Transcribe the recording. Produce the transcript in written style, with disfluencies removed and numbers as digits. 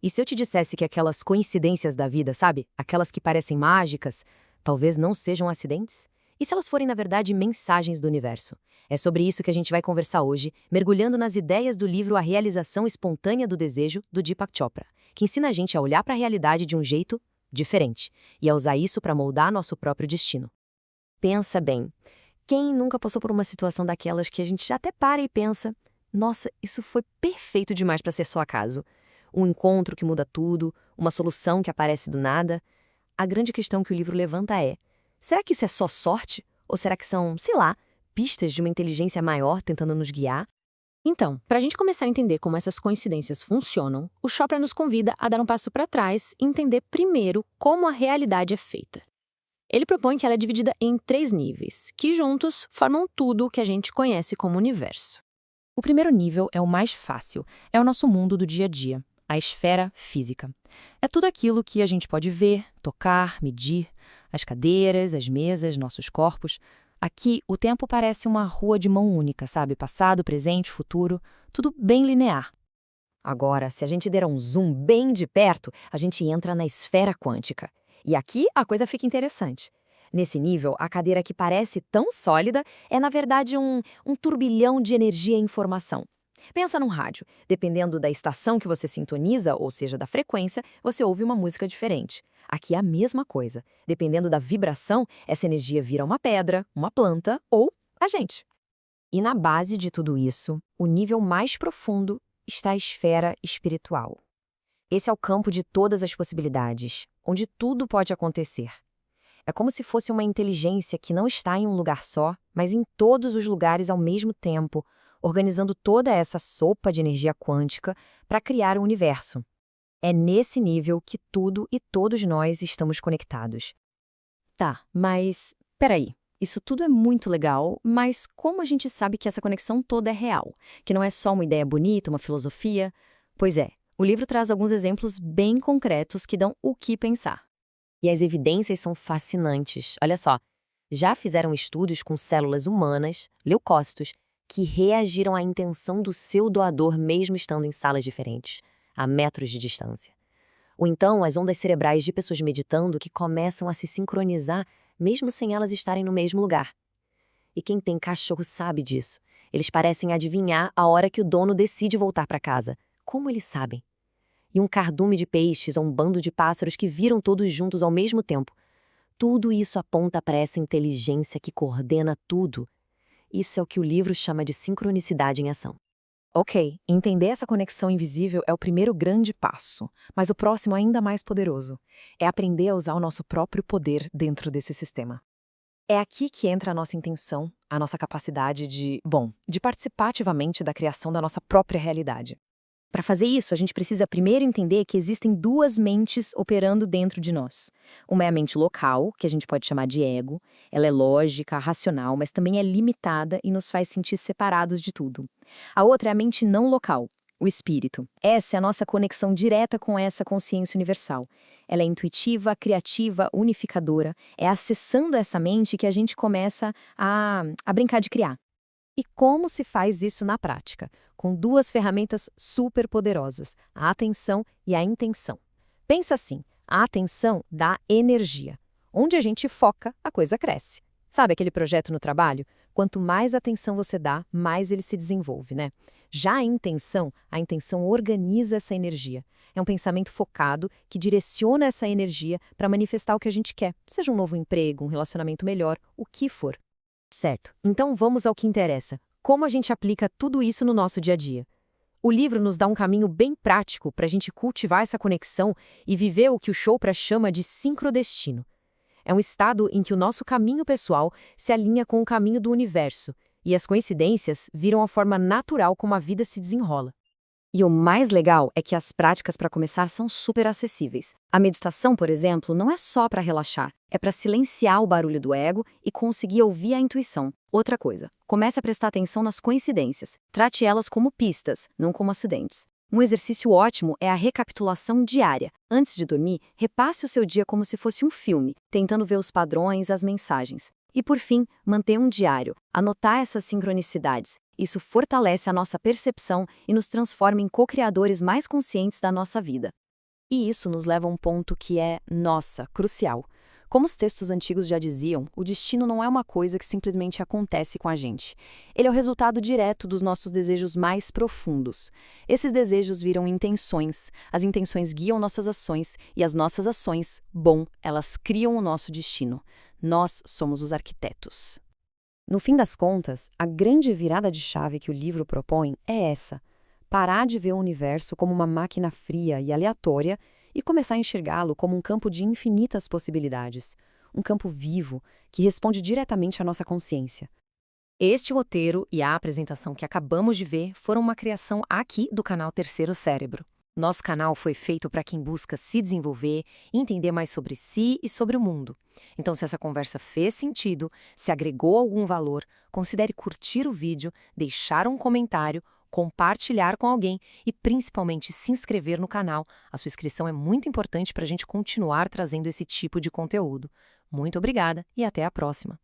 E se eu te dissesse que aquelas coincidências da vida, sabe? Aquelas que parecem mágicas, talvez não sejam acidentes? E se elas forem, na verdade, mensagens do universo? É sobre isso que a gente vai conversar hoje, mergulhando nas ideias do livro A Realização Espontânea do Desejo, do Deepak Chopra, que ensina a gente a olhar para a realidade de um jeito diferente e a usar isso para moldar nosso próprio destino. Pensa bem, quem nunca passou por uma situação daquelas que a gente já até para e pensa: nossa, isso foi perfeito demais para ser só acaso? Um encontro que muda tudo, uma solução que aparece do nada. A grande questão que o livro levanta é: será que isso é só sorte? Ou será que são, sei lá, pistas de uma inteligência maior tentando nos guiar? Então, para a gente começar a entender como essas coincidências funcionam, o Chopra nos convida a dar um passo para trás e entender primeiro como a realidade é feita. Ele propõe que ela é dividida em 3 níveis, que juntos formam tudo o que a gente conhece como universo. O primeiro nível é o mais fácil, é o nosso mundo do dia a dia, a esfera física. É tudo aquilo que a gente pode ver, tocar, medir, as cadeiras, as mesas, nossos corpos. Aqui, o tempo parece uma rua de mão única, sabe? Passado, presente, futuro, tudo bem linear. Agora, se a gente der um zoom bem de perto, a gente entra na esfera quântica. E aqui a coisa fica interessante. Nesse nível, a cadeira que parece tão sólida é, na verdade, um turbilhão de energia e informação. Pensa num rádio. Dependendo da estação que você sintoniza, ou seja, da frequência, você ouve uma música diferente. Aqui é a mesma coisa. Dependendo da vibração, essa energia vira uma pedra, uma planta ou a gente. E na base de tudo isso, o nível mais profundo está a esfera espiritual. Esse é o campo de todas as possibilidades, onde tudo pode acontecer. É como se fosse uma inteligência que não está em um lugar só, mas em todos os lugares ao mesmo tempo, organizando toda essa sopa de energia quântica para criar o universo. É nesse nível que tudo e todos nós estamos conectados. Tá, mas peraí. Isso tudo é muito legal, mas como a gente sabe que essa conexão toda é real? Que não é só uma ideia bonita, uma filosofia? Pois é, o livro traz alguns exemplos bem concretos que dão o que pensar. E as evidências são fascinantes. Olha só, já fizeram estudos com células humanas, leucócitos, que reagiram à intenção do seu doador mesmo estando em salas diferentes, a metros de distância. Ou então, as ondas cerebrais de pessoas meditando que começam a se sincronizar mesmo sem elas estarem no mesmo lugar. E quem tem cachorro sabe disso. Eles parecem adivinhar a hora que o dono decide voltar para casa. Como eles sabem? E um cardume de peixes ou um bando de pássaros que viram todos juntos ao mesmo tempo. Tudo isso aponta para essa inteligência que coordena tudo. Isso é o que o livro chama de sincronicidade em ação. Ok, entender essa conexão invisível é o primeiro grande passo, mas o próximo ainda mais poderoso. É aprender a usar o nosso próprio poder dentro desse sistema. É aqui que entra a nossa intenção, a nossa capacidade de participar ativamente da criação da nossa própria realidade. Para fazer isso, a gente precisa primeiro entender que existem duas mentes operando dentro de nós. Uma é a mente local, que a gente pode chamar de ego. Ela é lógica, racional, mas também é limitada e nos faz sentir separados de tudo. A outra é a mente não local, o espírito. Essa é a nossa conexão direta com essa consciência universal. Ela é intuitiva, criativa, unificadora. É acessando essa mente que a gente começa a brincar de criar. E como se faz isso na prática? Com duas ferramentas super poderosas, a atenção e a intenção. Pensa assim, a atenção dá energia. Onde a gente foca, a coisa cresce. Sabe aquele projeto no trabalho? Quanto mais atenção você dá, mais ele se desenvolve, né? Já a intenção organiza essa energia. É um pensamento focado que direciona essa energia para manifestar o que a gente quer, seja um novo emprego, um relacionamento melhor, o que for. Certo, então vamos ao que interessa. Como a gente aplica tudo isso no nosso dia a dia? O livro nos dá um caminho bem prático para a gente cultivar essa conexão e viver o que o Chopra chama de sincrodestino. É um estado em que o nosso caminho pessoal se alinha com o caminho do universo, e as coincidências viram a forma natural como a vida se desenrola. E o mais legal é que as práticas para começar são super acessíveis. A meditação, por exemplo, não é só para relaxar, é para silenciar o barulho do ego e conseguir ouvir a intuição. Outra coisa, comece a prestar atenção nas coincidências. Trate elas como pistas, não como acidentes. Um exercício ótimo é a recapitulação diária. Antes de dormir, repasse o seu dia como se fosse um filme, tentando ver os padrões, as mensagens. E por fim, manter um diário, anotar essas sincronicidades. Isso fortalece a nossa percepção e nos transforma em co-criadores mais conscientes da nossa vida. E isso nos leva a um ponto que é, nossa, crucial. Como os textos antigos já diziam, o destino não é uma coisa que simplesmente acontece com a gente. Ele é o resultado direto dos nossos desejos mais profundos. Esses desejos viram intenções, as intenções guiam nossas ações e as nossas ações, elas criam o nosso destino. Nós somos os arquitetos. No fim das contas, a grande virada de chave que o livro propõe é essa: parar de ver o universo como uma máquina fria e aleatória e começar a enxergá-lo como um campo de infinitas possibilidades, um campo vivo que responde diretamente à nossa consciência. Este roteiro e a apresentação que acabamos de ver foram uma criação aqui do canal Terceiro Cérebro. Nosso canal foi feito para quem busca se desenvolver, entender mais sobre si e sobre o mundo. Então, se essa conversa fez sentido, se agregou algum valor, considere curtir o vídeo, deixar um comentário, compartilhar com alguém e principalmente se inscrever no canal. A sua inscrição é muito importante para a gente continuar trazendo esse tipo de conteúdo. Muito obrigada e até a próxima!